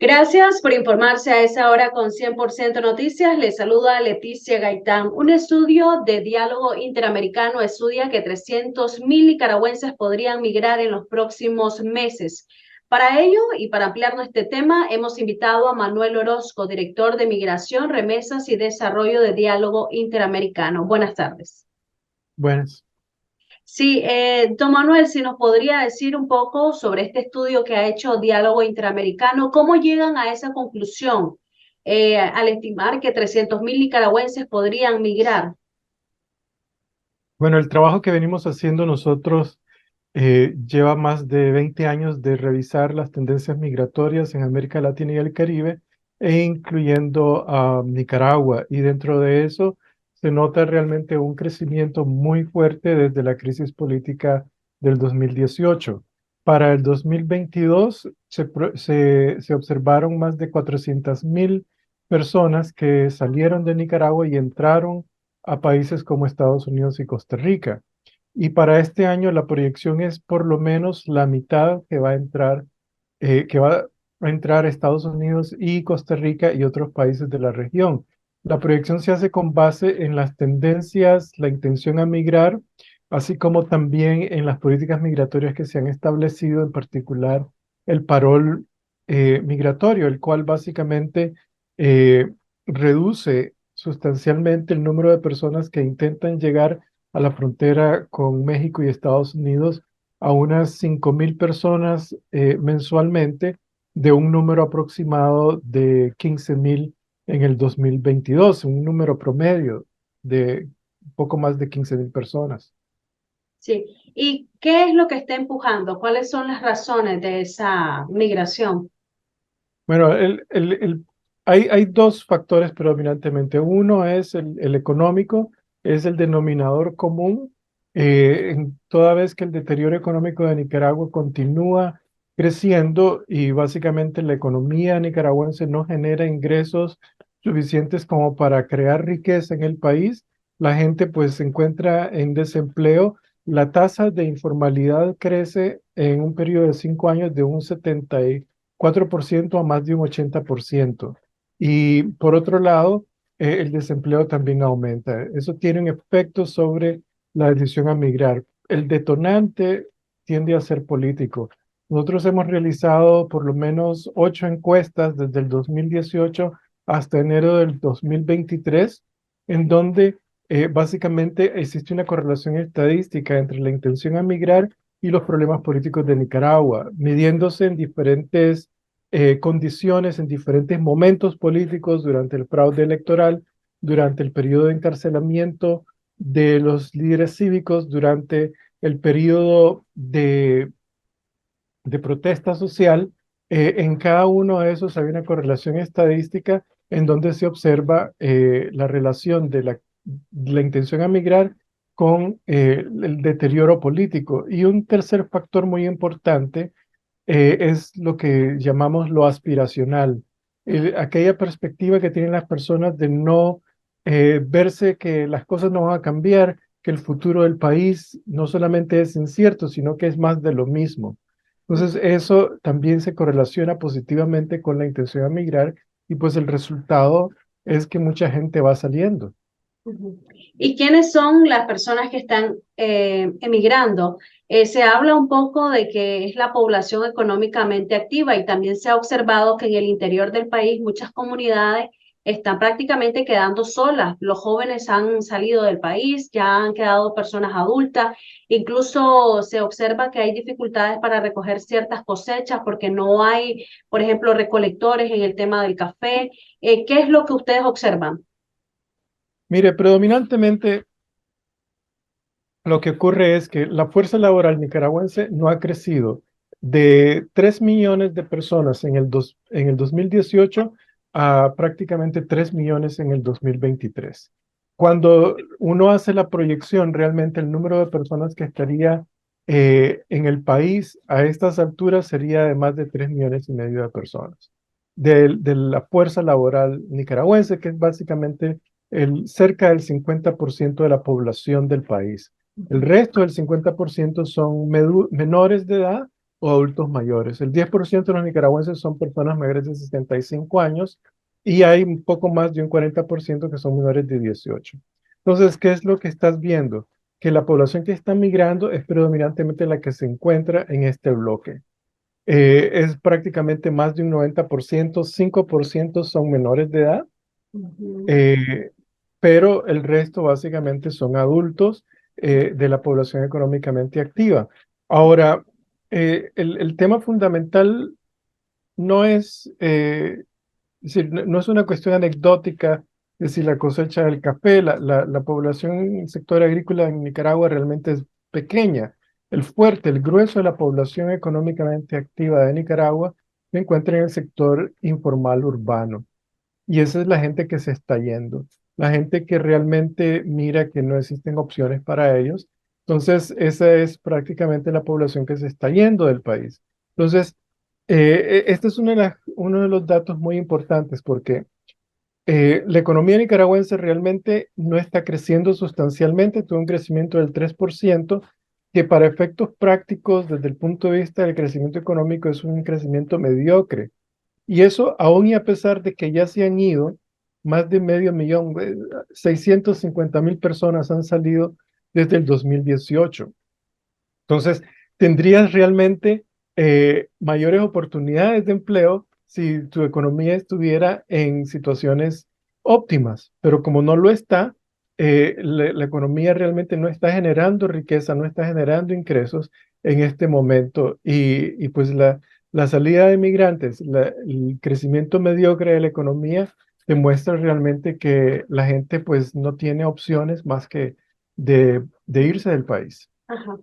Gracias por informarse a esa hora con 100% Noticias. Le saluda Leticia Gaitán. Un estudio de diálogo interamericano estudia que 300.000 nicaragüenses podrían migrar en los próximos meses. Para ello y para ampliarnos este tema, hemos invitado a Manuel Orozco, director de Migración, Remesas y Desarrollo de Diálogo Interamericano. Buenas tardes. Buenas. Sí, don Manuel, si nos podría decir un poco sobre este estudio que ha hecho Diálogo Interamericano, ¿cómo llegan a esa conclusión al estimar que 300.000 nicaragüenses podrían migrar? Bueno, el trabajo que venimos haciendo nosotros lleva más de 20 años de revisar las tendencias migratorias en América Latina y el Caribe, e incluyendo a Nicaragua. Y dentro de eso se nota realmente un crecimiento muy fuerte desde la crisis política del 2018. Para el 2022 se observaron más de 400.000 personas que salieron de Nicaragua y entraron a países como Estados Unidos y Costa Rica. Y para este año la proyección es por lo menos la mitad que va a entrar, que va a entrar Estados Unidos y Costa Rica y otros países de la región. La proyección se hace con base en las tendencias, la intención a migrar, así como también en las políticas migratorias que se han establecido, en particular el parol migratorio, el cual básicamente eh, reduce sustancialmente el número de personas que intentan llegar a la frontera con México y Estados Unidos a unas 5.000 personas mensualmente, de un número aproximado de 15.000 en el 2022, un número promedio de poco más de 15.000 personas. Sí. ¿Y qué es lo que está empujando? ¿Cuáles son las razones de esa migración? Bueno, hay dos factores predominantemente. Uno es el económico, es el denominador común. Toda vez que el deterioro económico de Nicaragua continúa creciendo y básicamente la economía nicaragüense no genera ingresos suficientes como para crear riqueza en el país, la gente pues se encuentra en desempleo. La tasa de informalidad crece en un periodo de 5 años de un 4% a más de un 80%. Y por otro lado, el desempleo también aumenta. Eso tiene un efecto sobre la decisión a migrar. El detonante tiende a ser político. Nosotros hemos realizado por lo menos 8 encuestas desde el 2018 hasta enero del 2023, en donde básicamente existe una correlación estadística entre la intención a migrar y los problemas políticos de Nicaragua, midiéndose en diferentes condiciones, en diferentes momentos políticos, durante el fraude electoral, durante el periodo de encarcelamiento de los líderes cívicos, durante el periodo de protesta social. En cada uno de esos hay una correlación estadística en donde se observa la relación de la intención a migrar con el deterioro político. Y un tercer factor muy importante es lo que llamamos lo aspiracional, aquella perspectiva que tienen las personas de no verse que las cosas no van a cambiar, que el futuro del país no solamente es incierto, sino que es más de lo mismo. Entonces, eso también se correlaciona positivamente con la intención de migrar, y pues el resultado es que mucha gente va saliendo. Ujú. ¿Y quiénes son las personas que están emigrando? Se habla un poco de que es la población económicamente activa y también se ha observado que en el interior del país muchas comunidades están prácticamente quedando solas. Los jóvenes han salido del país, ya han quedado personas adultas. Incluso se observa que hay dificultades para recoger ciertas cosechas porque no hay, por ejemplo, recolectores en el tema del café. ¿Qué es lo que ustedes observan? Mire, predominantemente lo que ocurre es que la fuerza laboral nicaragüense no ha crecido de 3 millones de personas en el 2018 a prácticamente 3 millones en el 2023. Cuando uno hace la proyección, realmente el número de personas que estaría en el país a estas alturas sería de más de 3,5 millones de personas. De la fuerza laboral nicaragüense, que es básicamente cerca del 50% de la población del país. El resto del 50% son menores de edad o adultos mayores. El 10% de los nicaragüenses son personas mayores de 65 años y hay un poco más de un 40% que son menores de 18. Entonces, ¿qué es lo que estás viendo? Que la población que está migrando es predominantemente la que se encuentra en este bloque. Es prácticamente más de un 90%, 5% son menores de edad, Ujú. eh, pero el resto básicamente son adultos de la población económicamente activa. Ahora, el tema fundamental no es decir, no es una cuestión anecdótica de si la cosecha del café, la población en el sector agrícola en Nicaragua realmente es pequeña. El fuerte, el grueso de la población económicamente activa de Nicaragua se encuentra en el sector informal urbano. Y esa es la gente que se está yendo, la gente que realmente mira que no existen opciones para ellos. Entonces, esa es prácticamente la población que se está yendo del país. Entonces, este es uno de los datos muy importantes porque la economía nicaragüense realmente no está creciendo sustancialmente, tuvo un crecimiento del 3%, que para efectos prácticos, desde el punto de vista del crecimiento económico, es un crecimiento mediocre. Y eso aún y a pesar de que ya se han ido más de medio millón, 650,000 personas han salido desde el 2018. Entonces, tendrías realmente mayores oportunidades de empleo si tu economía estuviera en situaciones óptimas, pero como no lo está, la economía realmente no está generando riqueza, no está generando ingresos en este momento y pues la salida de migrantes, el crecimiento mediocre de la economía demuestra realmente que la gente pues no tiene opciones más que de irse del país. Ajá.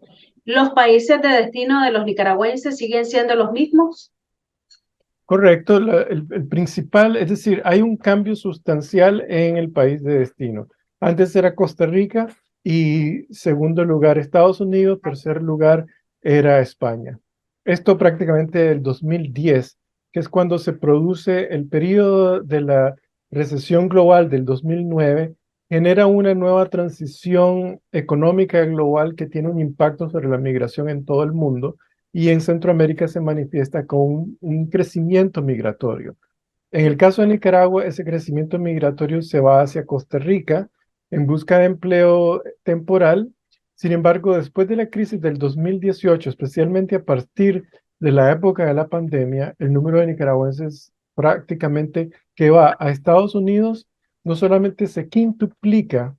¿Los países de destino de los nicaragüenses siguen siendo los mismos? Correcto, el principal, es decir, hay un cambio sustancial en el país de destino. Antes era Costa Rica y segundo lugar Estados Unidos, tercer lugar era España. Esto prácticamente del 2010, que es cuando se produce el periodo de la recesión global del 2009, genera una nueva transición económica global que tiene un impacto sobre la migración en todo el mundo y en Centroamérica se manifiesta con un crecimiento migratorio. En el caso de Nicaragua, ese crecimiento migratorio se va hacia Costa Rica en busca de empleo temporal. Sin embargo, después de la crisis del 2018, especialmente a partir de la época de la pandemia, el número de nicaragüenses prácticamente que va a Estados Unidos no solamente se quintuplica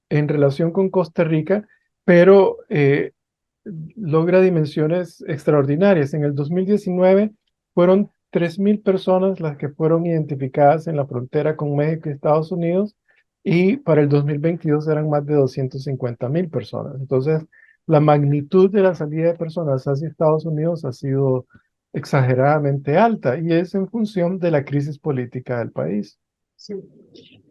en relación con Costa Rica, pero logra dimensiones extraordinarias. En el 2019 fueron 3,000 personas las que fueron identificadas en la frontera con México y Estados Unidos y para el 2022 eran más de 250,000 personas. Entonces, la magnitud de la salida de personas hacia Estados Unidos ha sido exageradamente alta y es en función de la crisis política del país. Sí.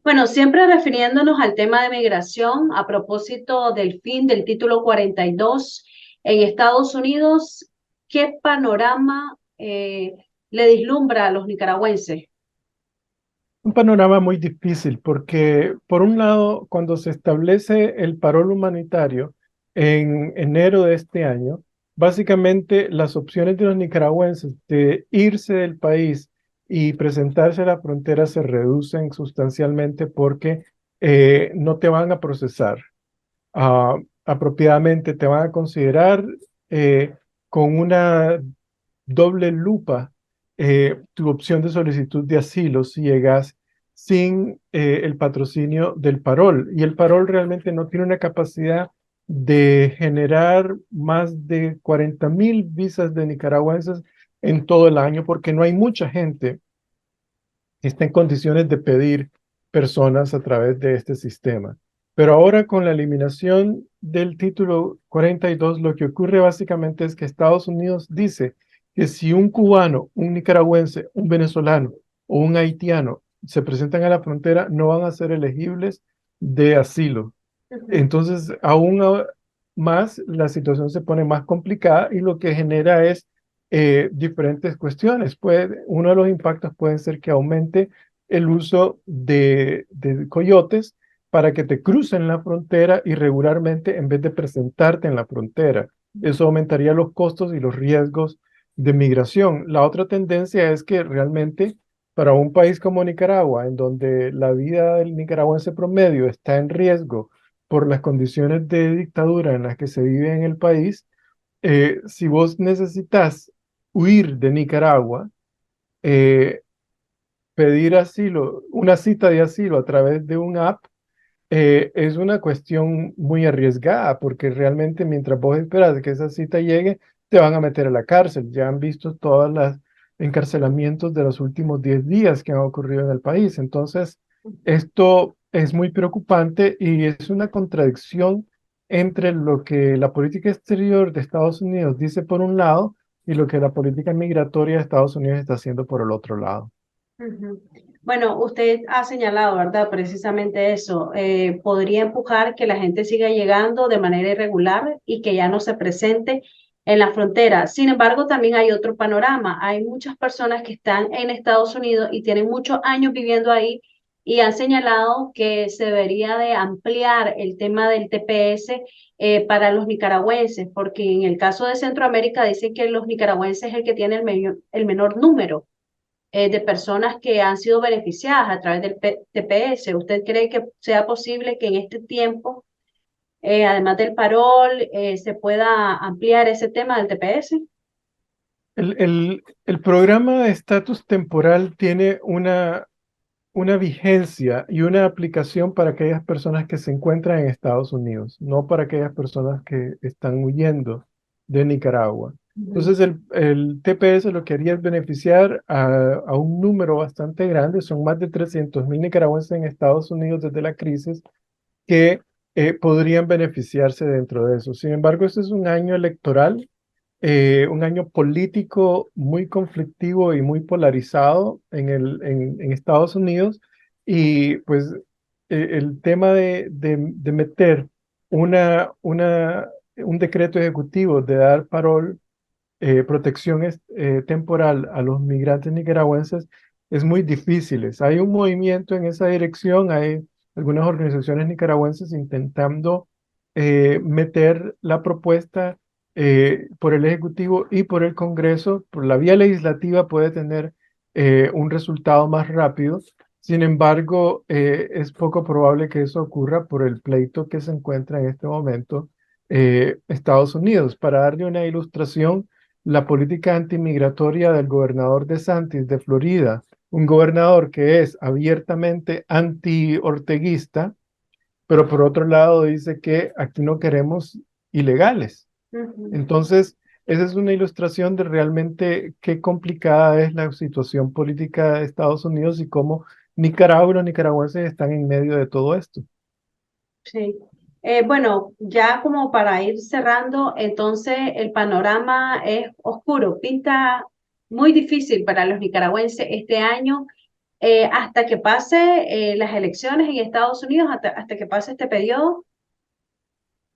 Bueno, siempre refiriéndonos al tema de migración, a propósito del fin del título 42 en Estados Unidos, ¿qué panorama le vislumbra a los nicaragüenses? Un panorama muy difícil porque, por un lado, cuando se establece el parol humanitario en enero de este año, básicamente las opciones de los nicaragüenses de irse del país y presentarse a la frontera se reducen sustancialmente porque no te van a procesar ah, apropiadamente, te van a considerar con una doble lupa tu opción de solicitud de asilo si llegas sin el patrocinio del parol. Y el parol realmente no tiene una capacidad de generar más de 40,000 visas de nicaragüenses en todo el año porque no hay mucha gente está en condiciones de pedir personas a través de este sistema. Pero ahora con la eliminación del título 42, lo que ocurre básicamente es que Estados Unidos dice que si un cubano, un nicaragüense, un venezolano o un haitiano se presentan a la frontera, no van a ser elegibles de asilo. Ujú. Entonces, más la situación se pone más complicada y lo que genera es diferentes cuestiones. Uno de los impactos puede ser que aumente el uso de coyotes para que te crucen la frontera irregularmente en vez de presentarte en la frontera. Eso aumentaría los costos y los riesgos de migración. La otra tendencia es que realmente para un país como Nicaragua, en donde la vida del nicaragüense promedio está en riesgo por las condiciones de dictadura en las que se vive en el país, si vos necesitas huir de Nicaragua, eh, pedir asilo, una cita de asilo a través de un app, es una cuestión muy arriesgada porque realmente mientras vos esperas que esa cita llegue, te van a meter a la cárcel. Ya han visto todos los encarcelamientos de los últimos 10 días que han ocurrido en el país. Entonces, esto es muy preocupante y es una contradicción entre lo que la política exterior de Estados Unidos dice por un lado y lo que la política migratoria de Estados Unidos está haciendo por el otro lado. Ujú. Bueno, usted ha señalado, ¿verdad? Precisamente eso. Podría empujar que la gente siga llegando de manera irregular y que ya no se presente en la frontera. Sin embargo, también hay otro panorama. Hay muchas personas que están en Estados Unidos y tienen muchos años viviendo ahí y han señalado que se debería de ampliar el tema del TPS para los nicaragüenses, porque en el caso de Centroamérica dicen que los nicaragüenses es el que tiene el menor número de personas que han sido beneficiadas a través del TPS. ¿Usted cree que sea posible que en este tiempo, además del parol, se pueda ampliar ese tema del TPS? El programa de estatus temporal tiene una vigencia y una aplicación para aquellas personas que se encuentran en Estados Unidos, no para aquellas personas que están huyendo de Nicaragua. Ujú. Entonces, el TPS lo que haría es beneficiar a un número bastante grande, son más de 300.000 nicaragüenses en Estados Unidos desde la crisis que podrían beneficiarse dentro de eso. Sin embargo, este es un año electoral, un año político muy conflictivo y muy polarizado en Estados Unidos y pues el tema de meter un decreto ejecutivo de dar parol, protección temporal a los migrantes nicaragüenses es muy difícil. Hay un movimiento en esa dirección, hay algunas organizaciones nicaragüenses intentando meter la propuesta por el Ejecutivo y por el Congreso. Por la vía legislativa puede tener un resultado más rápido. Sin embargo, es poco probable que eso ocurra por el pleito que se encuentra en este momento Estados Unidos. Para darle una ilustración, la política antimigratoria del gobernador DeSantis de Florida, un gobernador que es abiertamente anti-orteguista, pero por otro lado dice que aquí no queremos ilegales. Ujú. Entonces, esa es una ilustración de realmente qué complicada es la situación política de Estados Unidos y cómo Nicaragua y los nicaragüenses están en medio de todo esto. Sí. Bueno, ya como para ir cerrando, entonces el panorama es oscuro, pinta muy difícil para los nicaragüenses este año, hasta que pase las elecciones en Estados Unidos, hasta que pase este periodo.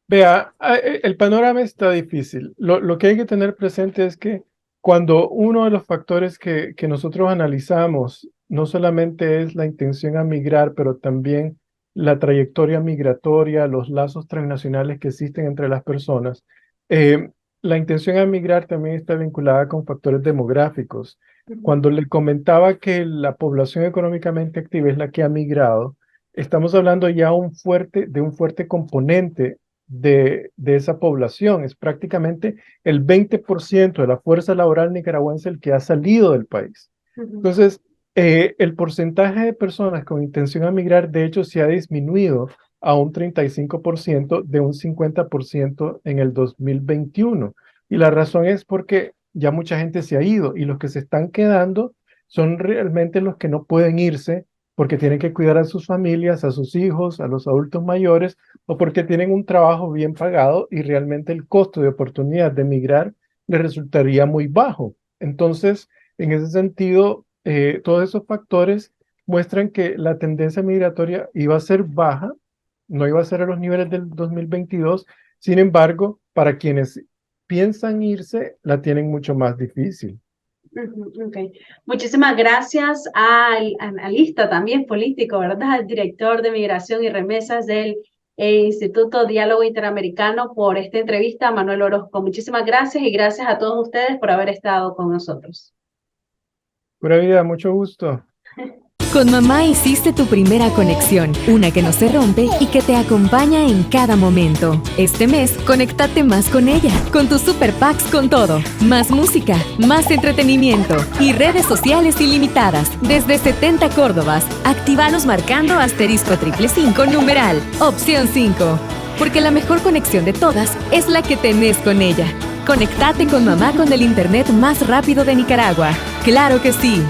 Vea, el panorama está difícil. Lo que hay que tener presente es que cuando uno de los factores que nosotros analizamos no solamente es la intención a migrar, pero también la trayectoria migratoria, los lazos transnacionales que existen entre las personas, eh, la intención a migrar también está vinculada con factores demográficos. Ujú. Cuando le comentaba que la población económicamente activa es la que ha migrado, estamos hablando ya de un fuerte componente de esa población. Es prácticamente el 20% de la fuerza laboral nicaragüense el que ha salido del país. Ujú. Entonces, el porcentaje de personas con intención a migrar, de hecho, se ha disminuido a un 35% de un 50% en el 2021. Y la razón es porque ya mucha gente se ha ido y los que se están quedando son realmente los que no pueden irse porque tienen que cuidar a sus familias, a sus hijos, a los adultos mayores o porque tienen un trabajo bien pagado y realmente el costo de oportunidad de emigrar les resultaría muy bajo. Entonces, en ese sentido, todos esos factores muestran que la tendencia migratoria iba a ser baja, no iba a ser a los niveles del 2022. Sin embargo, para quienes piensan irse, la tienen mucho más difícil. Ujú. Ok. Muchísimas gracias al analista también político, ¿verdad? Al director de Migración y Remesas del Instituto Diálogo Interamericano, por esta entrevista. Manuel Orozco, muchísimas gracias y gracias a todos ustedes por haber estado con nosotros. Pura vida, mucho gusto. Con mamá hiciste tu primera conexión, una que no se rompe y que te acompaña en cada momento. Este mes, conéctate más con ella, con tus super packs con todo. Más música, más entretenimiento y redes sociales ilimitadas. Desde 70 Córdobas, actívalos marcando *555 numeral, opción 5. Porque la mejor conexión de todas es la que tenés con ella. Conectate con mamá con el internet más rápido de Nicaragua. ¡Claro que sí!